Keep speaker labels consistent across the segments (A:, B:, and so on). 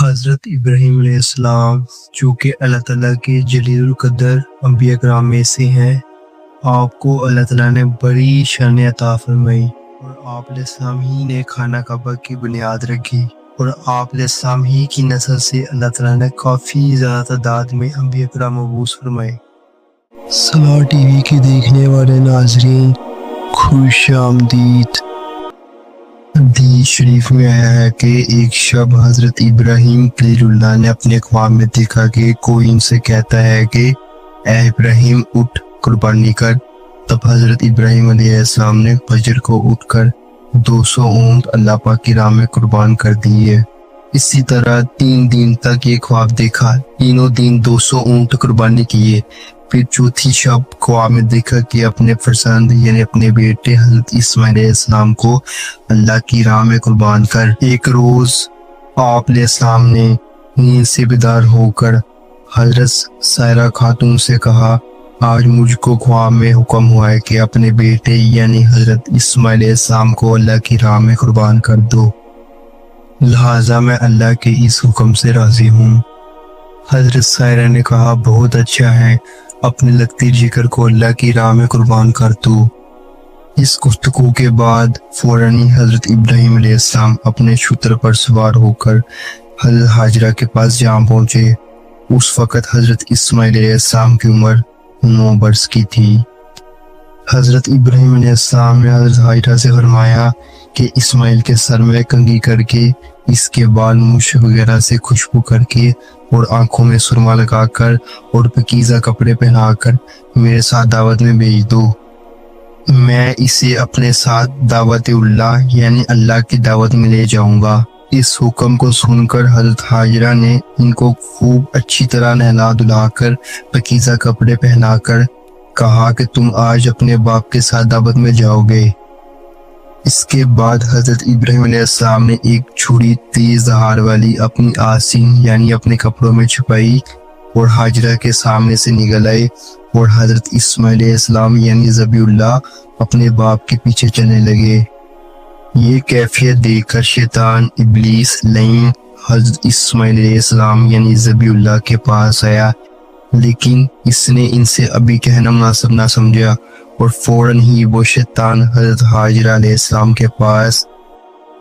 A: حضرت ابراہیم علیہ السلام چونکہ اللہ تعالیٰ کے جلیل القدر انبیاء کرام میں سے ہیں، آپ کو اللہ تعالیٰ نے بڑی شان عطا فرمائی اور آپ علیہ السلام ہی نے خانہ کعبہ کی بنیاد رکھی، اور آپ علیہ السلام ہی کی نسل سے اللہ تعالیٰ نے کافی زیادہ تعداد میں انبیاء کرام مبعوث فرمائے۔ سلا ٹی وی کے دیکھنے والے ناظرین، خوش آمدید۔ حدیث شریف میں آیا ہے کہ ایک شب حضرت ابراہیم خلیل اللہ نے اپنے خواب میں دیکھا کہ کوئی ان سے کہتا ہے کہ اے ابراہیم اٹھ قربانی کر۔ تب حضرت ابراہیم علیہ السلام نے فجر کو اٹھ کر 200 اونٹ اللہ پاک کی راہ میں قربان کر دیے۔ اسی طرح 3 دن تک یہ خواب دیکھا، تینوں دن 200 اونٹ قربانی کیے۔ پھر چوتھی شب خواب میں دیکھا کہ اپنے فرزند یعنی اپنے بیٹے حضرت اسماعیل علیہ السلام کو اللہ کی راہ میں قربان کر۔ ایک روز آپ علیہ السلام نے نیند سے بیدار ہو کر حضرت سائرہ خاتون سے کہا، آج مجھ کو خواب میں حکم ہوا ہے کہ اپنے بیٹے یعنی حضرت اسماعیل علیہ السلام کو اللہ کی راہ میں قربان کر دو، لہٰذا میں اللہ کے اس حکم سے راضی ہوں۔ حضرت سائرہ نے کہا، بہت اچھا ہے، اپنے لگتی جگر کو اللہ کی راہ میں قربان کر تو۔ اس گفتگو کے بعد فوراً ہی حضرت ابراہیم علیہ السلام اپنے شتر پر سوار ہو کر حضرت ہاجرہ کے پاس جا پہنچے۔ اس وقت حضرت اسماعیل علیہ السلام کی عمر 9 برس کی تھی۔ حضرت ابراہیم علیہ السلام نے حضرت ہاجرہ سے فرمایا کہ اسماعیل کے سر میں کنگھی کر کے، اس کے بال مشک وغیرہ سے خوشبو کر کے اور آنکھوں میں سرما لگا کر اور پاکیزہ کپڑے پہنا کر میرے ساتھ دعوت میں بھیج دو۔ میں اسے اپنے ساتھ دعوت اللہ یعنی اللہ کی دعوت میں لے جاؤں گا۔ اس حکم کو سن کر حضرت ہاجرہ نے ان کو خوب اچھی طرح نہلا دھلا کر پاکیزہ کپڑے پہنا کر کہا کہ تم آج اپنے باپ کے ساتھ دعوت میں جاؤ گے۔ اس کے بعد حضرت ابراہیم علیہ السلام نے ایک چھری تیز دھار والی اپنی آستین یعنی اپنے کپڑوں میں چھپائی اور ہاجرہ کے سامنے سے نکل آئے، اور حضرت اسماعیل علیہ السلام یعنی ذبی اللہ اپنے باپ کے پیچھے چلنے لگے۔ یہ کیفیت دیکھ کر شیطان ابلیس لعین حضرت اسماعیل علیہ السلام یعنی ذبی اللہ کے پاس آیا، لیکن اس نے ان سے ابھی کہنا مناسب نہ سمجھا، اور فوراً ہی وہ شیطان حضرت ہاجرہ علیہ السلام کے پاس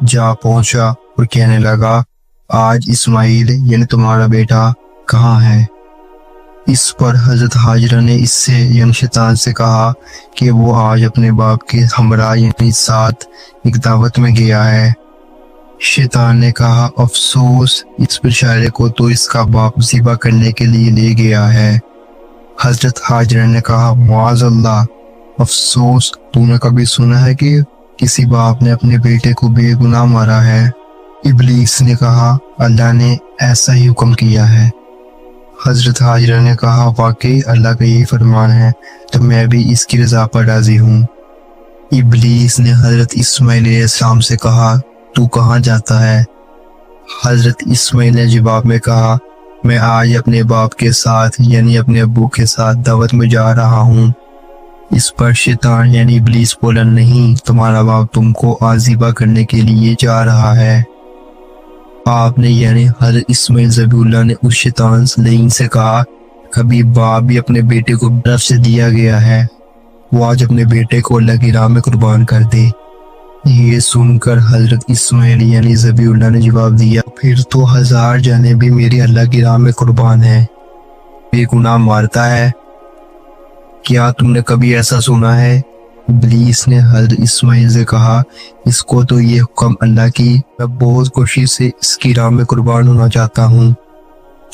A: جا پہنچا اور کہنے لگا، آج اسماعیل یعنی تمہارا بیٹا کہاں ہے؟ اس پر حضرت ہاجرہ نے اس سے یعنی شیطان سے کہا کہ وہ آج اپنے باپ کے ہمراہ یعنی ساتھ ایک دعوت میں گیا ہے۔ شیطان نے کہا، افسوس، اس بیچارے کو تو اس کا باپ ذبح کرنے کے لیے لے گیا ہے۔ حضرت ہاجرہ نے کہا، معاذ اللہ، افسوس، تو نے کبھی سنا ہے کہ کسی باپ نے اپنے بیٹے کو بے گناہ مارا ہے؟ ابلیس نے کہا، اللہ نے ایسا ہی حکم کیا ہے۔ حضرت ہاجرہ نے کہا، واقعی اللہ کا یہی فرمان ہے تو میں بھی اس کی رضا پر راضی ہوں۔ ابلیس نے حضرت اسماعیل علیہ السلام سے کہا، تو کہاں جاتا ہے؟ حضرت اسماعیل نے جواب میں کہا، میں آج اپنے باپ کے ساتھ یعنی اپنے ابو کے ساتھ دعوت میں جا رہا ہوں۔ اس پر شیطان یعنی ابلیس بولا، نہیں، تمہارا باپ تم کو آج ذبح کرنے کے لیے جا رہا ہے۔ آپ نے یعنی حضرت اسماعیل ذبی اللہ نے اس شیطان لعین سے کہا، کبھی باپ بھی اپنے بیٹے کو طرف سے دیا گیا ہے، وہ آج اپنے بیٹے کو اللہ کی راہ میں قربان کر دے۔ یہ سن کر حضرت اسماعیل یعنی ذبی اللہ نے جواب دیا، پھر تو 1000 جانیں بھی میری اللہ کی راہ میں قربان ہیں، بے گناہ مارتا ہے، کیا تم نے کبھی ایسا سنا ہے؟ ابلیس نے حضرت اسماعیل سے کہا، اس کو تو یہ حکم اللہ کی، میں بہت کوشش سے اس کی راہ میں قربان ہونا چاہتا ہوں۔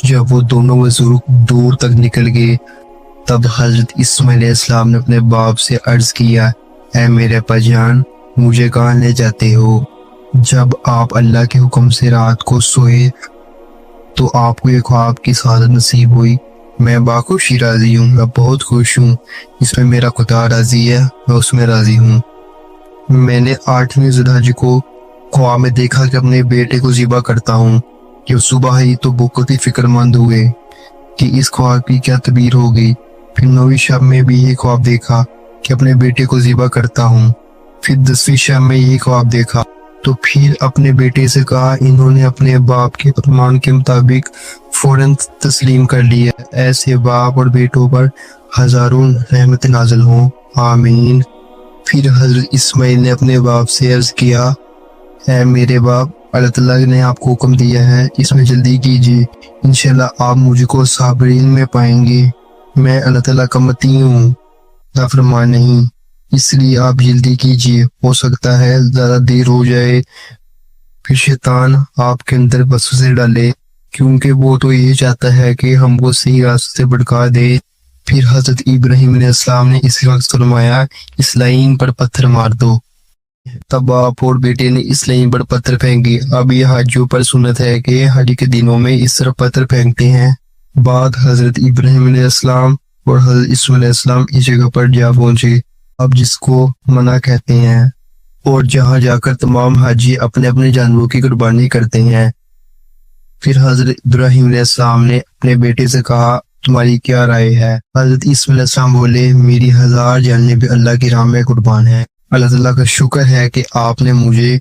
A: جب وہ دونوں بزرگ دور تک نکل گئے، تب حضرت اسماعیل علیہ السلام نے اپنے باپ سے عرض کیا، اے میرے ابا جان، مجھے کہاں لے جاتے ہو؟ جب آپ اللہ کے حکم سے رات کو سوئے تو آپ کو ایک خواب کی سعادت نصیب ہوئی، میں باخوشی راضی ہوں، میں بہت خوش ہوں، اس میں میرا خدا راضی ہے، میں اس میں راضی ہوں۔ میں نے 8ویں ذی الحجہ کو خواب میں دیکھا کہ اپنے بیٹے کو ذبح کرتا ہوں، کہ صبح ہی تو بہت ہی فکر مند ہوئے کہ اس خواب کی کیا تعبیر ہوگی۔ پھر 9ویں شب میں بھی یہ خواب دیکھا کہ اپنے بیٹے کو ذبح کرتا ہوں۔ پھر 10ویں شب میں یہ خواب دیکھا تو پھر اپنے بیٹے سے کہا انہوں نے اپنے باپ کے فرمان کے مطابق فوراً تسلیم کر لیا۔ ایسے باپ اور بیٹوں پر ہزاروں رحمت نازل ہوں، آمین۔ پھر حضرت اسماعیل نے اپنے باپ سے عرض کیا، اے میرے باپ، اللہ تعالیٰ نے آپ کو حکم دیا ہے، اس میں جلدی کیجیے، انشاءاللہ آپ مجھ کو صابرین میں پائیں گے۔ میں اللہ تعالیٰ کا مطیع ہوں، نافرمان نہیں، اس لیے آپ جلدی کیجیے، ہو سکتا ہے زیادہ دیر ہو جائے، پھر شیطان آپ کے اندر وسوسے ڈالے، کیونکہ وہ تو یہ چاہتا ہے کہ ہم کو صحیح راستے سے بھٹکا دے۔ پھر حضرت ابراہیم علیہ السلام نے اس وقت فرمایا، اس لائن پر پتھر مار دو۔ تب باپ اور بیٹے نے اس لائن پر پتھر پھینکے۔ اب یہ حاجیوں پر سنت ہے کہ حج کے دنوں میں اس طرح پتھر پھینکتے ہیں۔ بعد حضرت ابراہیم علیہ السلام اور حضرت اسماعیل علیہ السلام اس جگہ پر جا پہنچے، اب جس کو منع کہتے ہیں، اور جہاں جا کر تمام حاجی اپنے اپنے جانوروں کی قربانی کرتے ہیں۔ پھر حضرت ابراہیم علیہ السلام نے اپنے بیٹے سے کہا، تمہاری کیا رائے ہے؟ حضرت اسماعیل علیہ السلام بولے، میری 1000 جانیں بھی اللہ کی راہ میں قربان ہیں۔ اللہ تعالیٰ کا شکر ہے کہ آپ نے مجھے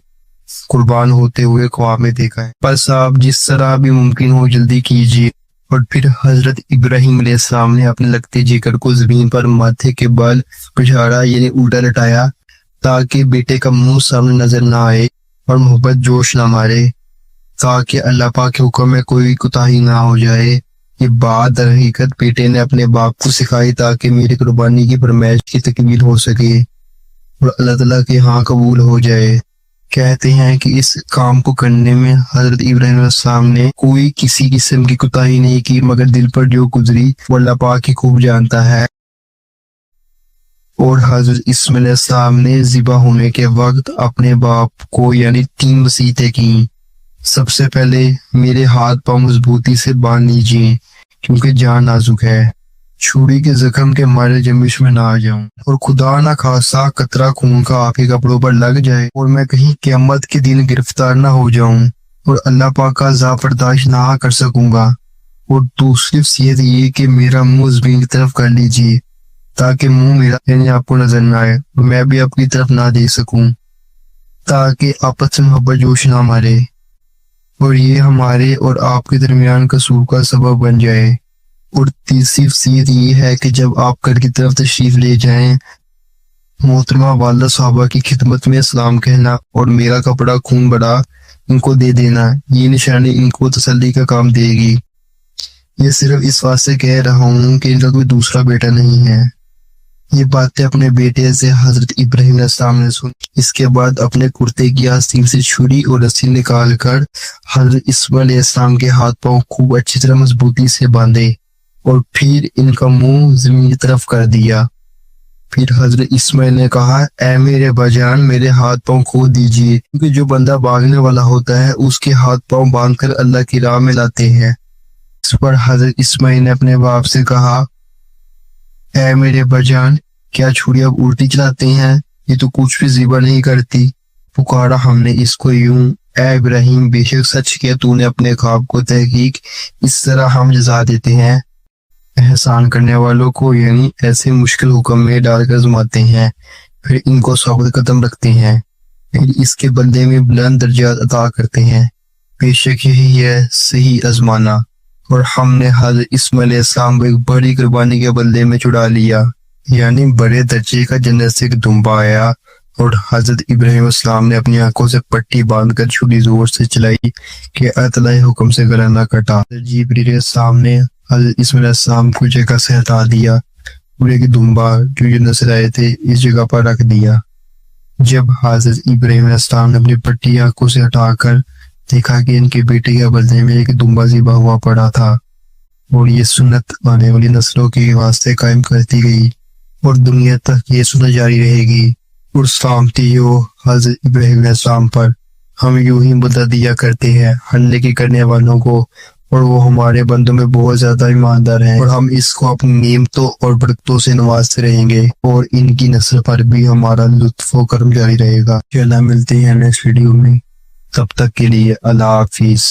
A: قربان ہوتے ہوئے خواب میں دیکھا ہے، بس آپ جس طرح بھی ممکن ہو جلدی کیجیے۔ اور پھر حضرت ابراہیم علیہ السلام نے اپنے لگتے جگر کو زمین پر ماتھے کے بل پچھاڑا، یعنی الٹا لٹایا، تاکہ بیٹے کا منہ سامنے نظر نہ آئے اور محبت جوش نہ مارے، تاکہ اللہ پاک کے حکم میں کوئی کوتاہی نہ ہو جائے۔ یہ بات در حقیقت بیٹے نے اپنے باپ کو سکھائی تاکہ میری قربانی کی فرمائش کی تکمیل ہو سکے اور اللہ تعالیٰ کے ہاں قبول ہو جائے۔ کہتے ہیں کہ اس کام کو کرنے میں حضرت ابراہیم علیہ السلام نے کوئی کسی قسم کی کوتاہی نہیں کی، مگر دل پر جو گزری وہ اللہ پاک ہی خوب جانتا ہے۔ اور حضرت اسماعیل علیہ السلام نے ذبح ہونے کے وقت اپنے باپ کو یعنی 3 وصیتیں کی۔ سب سے پہلے، میرے ہاتھ پاؤں مضبوطی سے باندھ لیجیے کیونکہ جان نازک ہے، چھری کے زخم کے مارے جنبش میں نہ آ جاؤں، اور خدا نہ خاصا قطرہ خون کا آپ کے کپڑوں پر لگ جائے اور میں کہیں قیامت کے دن گرفتار نہ ہو جاؤں اور اللہ پاک کا عذاب برداشت نہ کر سکوں گا۔ اور دوسری وصیت یہ کہ میرا منہ زمین کی طرف کر لیجیے تاکہ منہ میرا یعنی آپ کو نظر نہ آئے اور میں بھی آپ کی طرف نہ دیکھ سکوں، تاکہ آپس میں محبت جوش نہ مارے اور یہ ہمارے اور آپ کے درمیان قصور کا سبب بن جائے۔ اور تیسری وصیت یہ ہے کہ جب آپ گھر کی طرف تشریف لے جائیں، محترمہ والدہ صحابہ کی خدمت میں سلام کہنا اور میرا کپڑا خون بڑا ان کو دے دینا، یہ نشانی ان کو تسلی کا کام دے گی۔ یہ صرف اس واسطے کہہ رہا ہوں کہ ان کا کوئی دوسرا بیٹا نہیں ہے۔ یہ باتیں اپنے بیٹے سے حضرت ابراہیم علیہ السلام نے سنی۔ اس کے بعد اپنے کرتے کی آستین سے چھری اور رسی نکال کر حضرت اسماعیل علیہ السلام کے ہاتھ پاؤں خوب اچھی طرح مضبوطی سے باندھے اور پھر ان کا منہ زمین کی طرف کر دیا۔ پھر حضرت اسماعیل نے کہا، اے میرے باجان، میرے ہاتھ پاؤں کھول دیجیے، کیونکہ جو بندہ بھاگنے والا ہوتا ہے اس کے ہاتھ پاؤں باندھ کر اللہ کی راہ میں لاتے ہیں۔ اس پر حضرت اسماعیل نے اپنے باپ سے کہا، اے میرے باجان، کیا چھری اب الٹی چلاتے ہیں؟ یہ تو کچھ بھی ذبح نہیں کرتی۔ پکارا ہم نے اس کو یوں، اے ابراہیم، بے شک سچ کیا تو نے اپنے خواب کو، تحقیق اس طرح ہم جزا دیتے ہیں احسان کرنے والوں کو، یعنی ایسے مشکل حکم میں ڈال کر آزماتے ہیں، پھر ان کو ثابت قدم رکھتے ہیں، پھر اس کے بدلے میں بلند درجات عطا کرتے ہیں۔ بے شک یہی ہے صحیح آزمانا۔ اور ہم نے حضرت اسماعیل علیہ السلام کو ایک بڑی قربانی کے بدلے میں چھڑا لیا، یعنی بڑے درجے کا جنت سے ایک دمبا آیا، اور حضرت ابراہیم علیہ السلام نے اپنی آنکھوں سے پٹی باندھ کر چھری زور سے چلائی کہ اللہ تعالیٰ حکم سے گلا نہ کٹا۔ جبریل علیہ السلام نے حضرت اسماعیل علیہ السلام کو جگہ سے ہٹا دیا، پورے کے دمبا جو جنت سے لائے تھے اس جگہ پر رکھ دیا۔ جب حضرت ابراہیم علیہ السلام نے اپنی پٹی آنکھوں سے ہٹا کر دیکھا کہ ان کے بیٹے کے بدلے میں ایک دمبا ذبح ہوا پڑا تھا، اور یہ سنت آنے والی نسلوں کے واسطے قائم کرتی گئی اور دنیا تک یہ سنت جاری رہے گی۔ اور سلامتی ہو حضرت ابراہیم علیہ السلام پر۔ ہم یوں ہی بدلہ دیا کرتے ہیں ہر نیکی کرنے والوں کو، اور وہ ہمارے بندوں میں بہت زیادہ ایماندار ہیں، اور ہم اس کو اپنی نعمتوں اور برکتوں سے نوازتے رہیں گے، اور ان کی نسل پر بھی ہمارا لطف و کرم جاری رہے گا۔ انشاءاللہ ملتے ہیں نیکسٹ ویڈیو میں، تب تک کے لیے اللہ حافظ۔